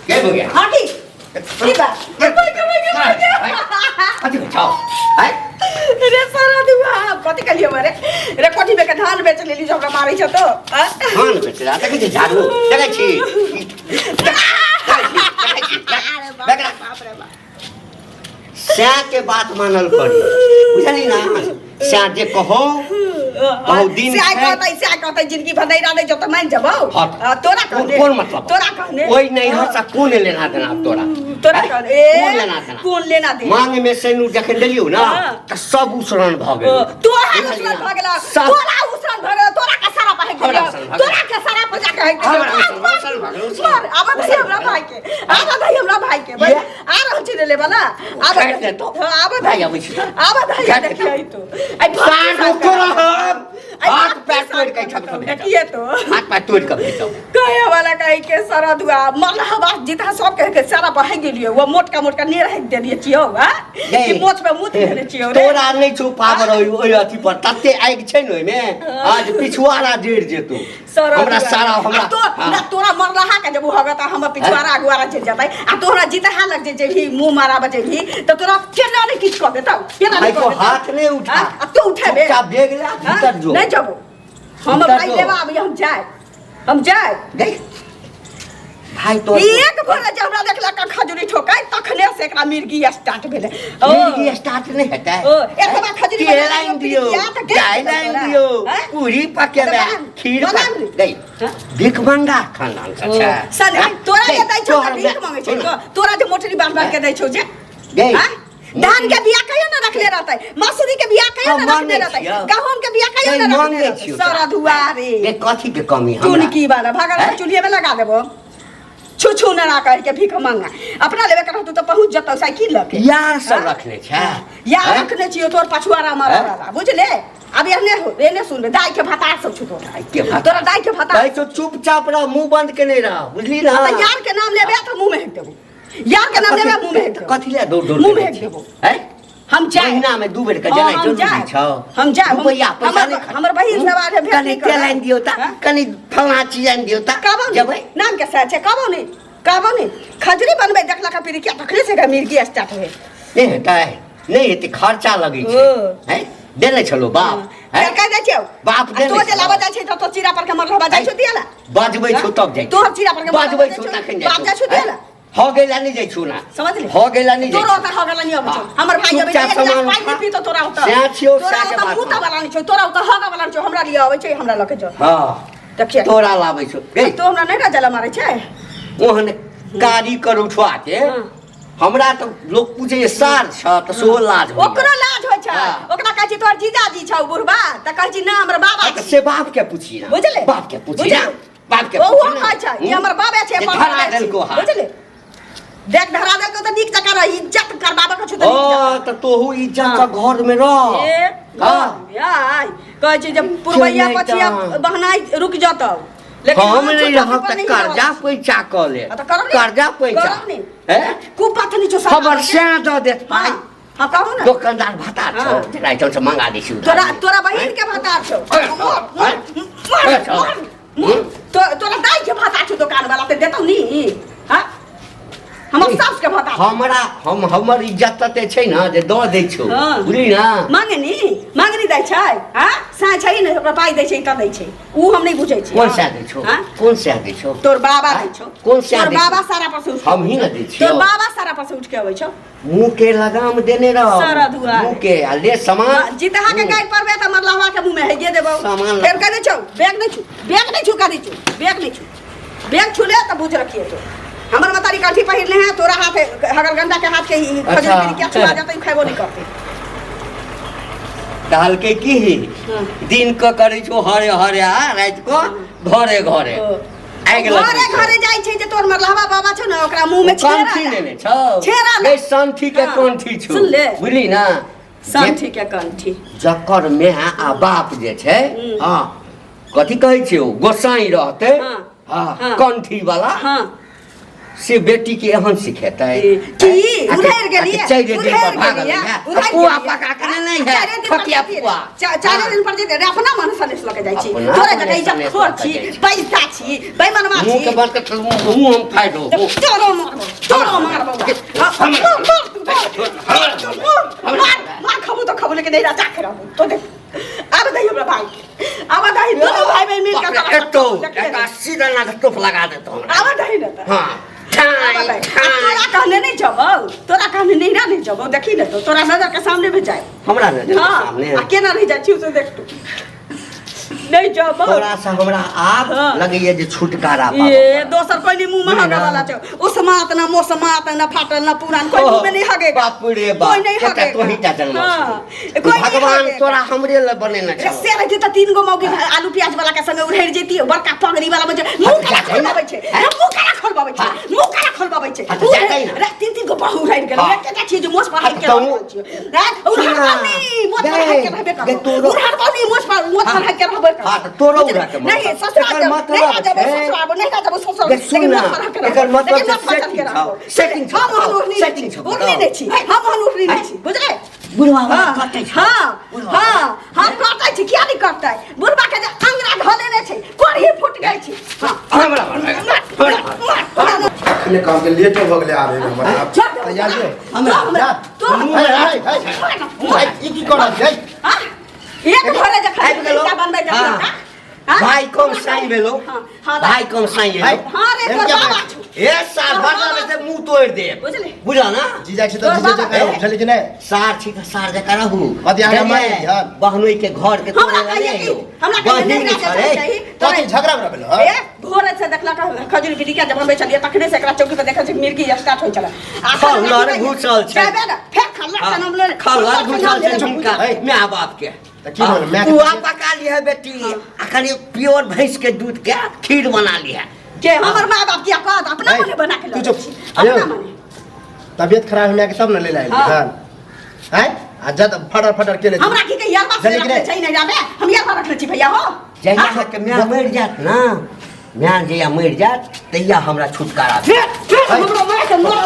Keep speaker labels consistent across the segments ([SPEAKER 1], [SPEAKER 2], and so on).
[SPEAKER 1] क्या हो गया
[SPEAKER 2] हाँ ठीक ठीक है
[SPEAKER 1] कथी बचाओ है
[SPEAKER 2] रे सारा दुआ कथी कलियो मारे रे कोठी में के धान बेच लेली जो हमरा मारै छ तो
[SPEAKER 1] धान बेच रहा था कि झाड़ू देखै छी श्या के बात मानल करी बुझली ना श्या जे कहो बहुत दिन
[SPEAKER 2] से कहता जिंदगी भर नहीं रहने जो तो मान जबो तोरा कहने
[SPEAKER 1] कौन मतलब
[SPEAKER 2] तोरा कहने
[SPEAKER 1] कोई नहीं हसा कौन लेना देना तोरा
[SPEAKER 2] तोरा कहने कौन लेना दे
[SPEAKER 1] मांग में सेनु जखन देलियो ना त सब उसरण भ गेल
[SPEAKER 2] तोरा उसरण भ गेल तोरा उसरण भ गेल तोरा का सारा पाहे गेल तोरा के सारा पजा के है मार अब दही हमरा भाई के भाई आ रह छी ले वाला अब
[SPEAKER 1] भाई अब छी
[SPEAKER 2] अब दही देखिए तो
[SPEAKER 1] साठ ऊपर हाथ पैर तोड़ के छक
[SPEAKER 2] देखिए तो
[SPEAKER 1] हाथ पैर तोड़ के भेजो
[SPEAKER 2] कहे वाला कहे के सारा दुआ मलहबा जिता सब कहे के सारा बह गेलियो वो मोटका नहीं रह देलिए छियो हां कि मोच पे मुत देले छियो रे
[SPEAKER 1] तोरा नहीं छु पावर ओइ अथी पर तते आगि छै न ओइ में आज पिछुआरा जड़ जेतो हमरा सारा हमरा
[SPEAKER 2] तोरा मरलहा के जब होगा त हम पिछुआरा अगुआरा जड़ जतै आ तोरा जिता लग जे भी मुंह मारा बजे भी तो तोरा केना नहीं किछ कर देतौ केना नहीं
[SPEAKER 1] को हाथ नहीं उठा
[SPEAKER 2] तू उठाबे
[SPEAKER 1] चुपचाप देख ले भीतर जो
[SPEAKER 2] नहीं जाबो हम भाई लेवा अभी हम जाए
[SPEAKER 1] गई भाई तो
[SPEAKER 2] एक भोरे जब हमरा देखला का खजूरी ठोकाय तखने से एकरा मिर्गी स्टार्ट भेले
[SPEAKER 1] मिर्गी स्टार्ट नहीं होता है
[SPEAKER 2] एकरा खजूरी
[SPEAKER 1] लाइन दियो गाय लाइन दियो पूरी पके में खीर गई भीख मंगा खानदान अच्छा
[SPEAKER 2] सन तोरा के दै छौ भीख मांगे छै तोरा जे मोटरी बांध के दै छौ जे
[SPEAKER 1] गई
[SPEAKER 2] धान के बिया कहियो न रखले रहतै मसूरी के बिया कहियो न रखले रहतै गहूम के बिया कहियो न रखले रहतै सारा दुआरे
[SPEAKER 1] ये कथी के कमी हमरा
[SPEAKER 2] तून की बाला भागा चुलिए में लगा देबो छू न ना कर के भीख मांगा अपना लेवे कर तू तो पहुंच जतौ साइकिल लके
[SPEAKER 1] यार सब रखले छै
[SPEAKER 2] यार रखने छियो तोर पछुआरा मारा बुझले अब एने सुन दाई के भतार सब छु तोरा दाई के भतार
[SPEAKER 1] दाई तो चुपचाप रह मुंह बंद के नहीं रह बुझली ना
[SPEAKER 2] यार के नाम लेबे त मुंह में हेक देबो यार के नाम लेबे मुंह में हेक
[SPEAKER 1] कथी ले दो
[SPEAKER 2] मुंह में हेक देबो
[SPEAKER 1] हैं
[SPEAKER 2] हम जाए
[SPEAKER 1] महीना में 2 बेर के जाय जरूरी छ
[SPEAKER 2] हम जाए
[SPEAKER 1] रुपया पैसा नहीं
[SPEAKER 2] हमर बहिन सब आरे भेट
[SPEAKER 1] कनी तेल दियो ता कनी फलना चीज दियो ता
[SPEAKER 2] जबै नाम के साथ है कहबो नहीं खजरी बनबे देखला का पीरी क्या तखले से मिर्गी स्टार्ट होए
[SPEAKER 1] नहीं होता है नहीं हेते खर्चा लगै छै हैं देले छलो बाप
[SPEAKER 2] हैं कह दै छौ
[SPEAKER 1] बाप देले
[SPEAKER 2] तो जे लाबा जाय छै तो चीरा पर के मरलबा जाय छौ दियाला
[SPEAKER 1] बाजबै छौ तब जाय
[SPEAKER 2] तोहर चीरा पर के
[SPEAKER 1] बाजबै छौ तखन जाय
[SPEAKER 2] बाप जाय छौ दियाला
[SPEAKER 1] हो गेला नहीं जाय छौ ना
[SPEAKER 2] समझ ले
[SPEAKER 1] हो गेला नहीं
[SPEAKER 2] तोरा त हो गेला नहीं अब छौ हमर भाई जब एक ग्लास पानी पी तो तोरा उता
[SPEAKER 1] से छियो से के बात
[SPEAKER 2] मुता वाला नहीं छौ तोरा उता होगा वाला छौ हमरा लिए आबै छै हमरा लके जो
[SPEAKER 1] हां
[SPEAKER 2] देखिए
[SPEAKER 1] तोरा लाबै छौ गई
[SPEAKER 2] तो हमरा नहीं राजा मारै छै
[SPEAKER 1] ओहन कारी कर उठवा के हमरा तो लोग पूछे सार छ त सो लाज हो
[SPEAKER 2] ओकरा लाज होय छै ओकरा कहै छी तोर जीजाजी छौ बुढ़बा त कहै छी ना हमर बाबा
[SPEAKER 1] त से बाप के पूछी ना
[SPEAKER 2] बुझले
[SPEAKER 1] बाप के पूछी ना बाप के
[SPEAKER 2] ओ कहै छै कि हमर बाबा छै
[SPEAKER 1] धरा देल को हां
[SPEAKER 2] बुझले देख धरा देल को त नीक जका इज्जत करबाबा के छु त
[SPEAKER 1] ओ त तोहू इज्जत का घर में रह
[SPEAKER 2] हां यार कहै छी जब पुरवैया पछिया बहनाई रुक जतौ
[SPEAKER 1] लेकिन हम नहीं रह त कर्जा पैसा क ले कर्जा पैसा हैं
[SPEAKER 2] खूब बात नहीं छौ
[SPEAKER 1] खबर से द देत पाई
[SPEAKER 2] हां कहू ना
[SPEAKER 1] दुकानदार भतार छौ जेकरा चल से मंगा दै छी
[SPEAKER 2] तोरा बहिन के भतार छौ तोरा दाई के भतार छौ दुकान वाला ते देतौ नी हां हमर सास के भतार
[SPEAKER 1] हमर इज्जत तते छै ना जे द दै छौ बुझली ना
[SPEAKER 2] मांगनी दै छै हां सा छै ने ओकरा पाई दै छै त दै छै उ हम नहीं बुझै छी
[SPEAKER 1] कौन सा दै छौ कौन सा दै छौ
[SPEAKER 2] तोर बाबा दै छौ
[SPEAKER 1] कौन सा
[SPEAKER 2] तोर बाबा सारा पर से उठ
[SPEAKER 1] हम ही ना दै छी
[SPEAKER 2] तोर बाबा सारा पर से उठ के आबै छौ
[SPEAKER 1] मुंह के लगाम देने रह
[SPEAKER 2] सारा दुआ
[SPEAKER 1] मुंह के आ ले सामान
[SPEAKER 2] जितहा के गाय परबे त मरलवा के मुंह में है ये देबो फिर कह दे छौ बैग नहीं छू का दै छौ बैग छुले त बुझ रखिए तो हमर मतारी काठी पहिरले हैं तोरा हाथ हगल गंडा के हाथ के खजूर पीरी क्या छुआ जाता खाइबो नहीं करते
[SPEAKER 1] कहल के की दिन क करै छौ हरे हरे आ रात को घरे घरे
[SPEAKER 2] घरे जाय छै जे तोर मरलहवा बाबा छौ ना ओकरा मुंह में
[SPEAKER 1] कंठी लेने छौ ए संठी के कंठी छौ
[SPEAKER 2] सुन ले
[SPEAKER 1] बुझली ना
[SPEAKER 2] संठी के कंठी
[SPEAKER 1] जकर में आ बाप जे छै हां कथि कहै छै गोसाई रहते हां कंठी वाला से बेटी के एहन सिखेतै
[SPEAKER 2] की उधर गेलिए
[SPEAKER 1] चारि दिन पर भागल
[SPEAKER 2] गेलिए
[SPEAKER 1] है
[SPEAKER 2] उधर
[SPEAKER 1] पुआ पका के नहीं है ठकिया पुआ
[SPEAKER 2] 4 दिन पर जे अपना मन सनेस लके जाइ छी
[SPEAKER 1] अपना
[SPEAKER 2] तोरे
[SPEAKER 1] मने
[SPEAKER 2] जगह इज्जत
[SPEAKER 1] सनेस
[SPEAKER 2] खोर
[SPEAKER 1] लके
[SPEAKER 2] छी
[SPEAKER 1] जाइ छी।
[SPEAKER 2] पैसा छी बेईमानवा छी
[SPEAKER 1] मुंह के बंद कर मुंह हम फाड़ दो
[SPEAKER 2] तोरो मारबो मार खबू तो खबू लेकिन नहीं राजा खराबू तो देख अब दही हमरा भाई अब दही दोनों भाई बहन मिल के
[SPEAKER 1] एतो एक सीधा ना टोप लगा देतो
[SPEAKER 2] अब दही न त
[SPEAKER 1] हां
[SPEAKER 2] तोरा कहने नहीं जबो तोरा कहने नहीं ना नहीं जबो देखी न तो तोरा नजर के सामने में जाए
[SPEAKER 1] हमरा नजर के सामने
[SPEAKER 2] हां केना रह जाय छी उसे देख तू नहीं जबो
[SPEAKER 1] तोरा से हमरा आप लगैया जे छुटकारा पाबो
[SPEAKER 2] ये दोसर कोई नहीं मुंह में हगे वाला छ उसमात ना मोसमात ना फाटल ना पुरान कोई मुंह में नहीं हगे
[SPEAKER 1] बाप रे बाप
[SPEAKER 2] कोई नहीं हगे
[SPEAKER 1] तो ही ता जन्म
[SPEAKER 2] कोई
[SPEAKER 1] भगवान तोरा हमरे ल बनेना छ
[SPEAKER 2] से रहते त 3 गो मौगी आलू प्याज वाला के संगे उड़ेर जेती बड़का पगड़ी वाला में मुंह का खोलबाबै छै मुंह का खोलबाबै छै मुंह का खोलबाबै छै रे 3 गो बहु उड़ेर गेल केटा छी जे मोस पर हाथ के उड़ार पानी मोस पर हाथ के रहबे कर उड़ार पानी मोस पर हाथ के रहबे कर
[SPEAKER 1] हां तोरो उड़ा के
[SPEAKER 2] नहीं ससुराल नहीं जब ससुराल लेकिन मोस पर हाथ के
[SPEAKER 1] एकर मतलब सेटिंग छ
[SPEAKER 2] उड़नी नहीं छी हम उड़नी नहीं छी बुझले
[SPEAKER 1] बुढ़वा कटै छ
[SPEAKER 2] हां हम कटै छी किया नहीं कटै बुढ़वा के जे अंगरा ढले ने छै कोढ़ी फुट गई छी हां हमरा
[SPEAKER 3] ने काम के लेट हो गले आ रहे हमरा आप तैयार हो
[SPEAKER 2] हमरा तो
[SPEAKER 3] ई की करत छै
[SPEAKER 2] हां एक घरे जे खाई बनबै जा
[SPEAKER 1] भाई कम साई भेलो भाई कम साई भेलो
[SPEAKER 2] हां रे तोर बाबा छु
[SPEAKER 1] ए सार भरला में से मुंह तोड़ दे
[SPEAKER 2] बुझले
[SPEAKER 1] बुझा ना
[SPEAKER 3] जीजा छी तो जीजा जका बुझले कि नहीं
[SPEAKER 1] सार छी त सार जका रहू
[SPEAKER 3] अति आगे मार ध्यान
[SPEAKER 1] बहनोई के घर के तोड़े वाले
[SPEAKER 2] हमरा कहिए नहीं चाहिए
[SPEAKER 3] तो झगड़ा कर भेलो
[SPEAKER 2] ए भोरे से देखला खजूर की टिका जब हम चलिए तखने से एकरा चौकी पे देखै छै मिर्गी स्टार्ट होय चला
[SPEAKER 1] खल्लर घुसल छै
[SPEAKER 2] जाबे ना फेर खल्लर तनम ले
[SPEAKER 1] खल्लर घुसल छै झुमका माय बाप के
[SPEAKER 3] की बोल मैं
[SPEAKER 1] पुआ पका लिया बेटी अखनी प्योर भैंस के दूध के खीर बना लिया
[SPEAKER 2] के हमर माय बाप की औकात अपना मने बना के
[SPEAKER 3] तू चुप
[SPEAKER 2] अपना मने
[SPEAKER 3] तबियत खराब होने के सब न ले लाए ध्यान हैं आज जब फटर के ले
[SPEAKER 2] हमरा की के यार बात रखले छै नहीं जाबे हम यार रखले छी भैया हो
[SPEAKER 1] जहिया के म्या मर जात ना म्या जहिया मर जात तहिया हमरा छुटकारा
[SPEAKER 2] हमरो माय के मरला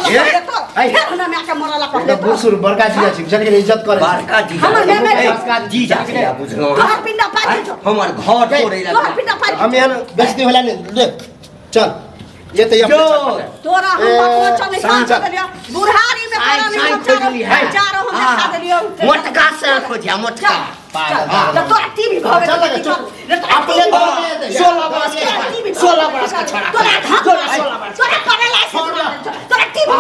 [SPEAKER 2] फिर हमरा माय के मरला कहले
[SPEAKER 3] तो बुसुर बड़का जीजा छी जन के इज्जत करे
[SPEAKER 1] बड़का जी हमर जीजा के बुझलो
[SPEAKER 2] घर पिंडा पाई छो
[SPEAKER 1] हमर घर तोड़े
[SPEAKER 2] घर
[SPEAKER 1] लगा
[SPEAKER 2] पिंडा पाई
[SPEAKER 3] हम यहाँ बेइज्जती होला नहीं ले चल ये तो ये
[SPEAKER 2] तोरा हम पहुंचा नहीं सांच दिया बुढ़ारी में पड़ा नहीं
[SPEAKER 1] खोजली है
[SPEAKER 2] चारों हम खा दिलियो
[SPEAKER 1] मोटका से खोजिया मोटका
[SPEAKER 2] तो तोरा टीवी भगे
[SPEAKER 3] चल लगे चल अपने 16 बरस का छोरा
[SPEAKER 2] तोरा 16 बरस तोरा करे ला तोरा टीवी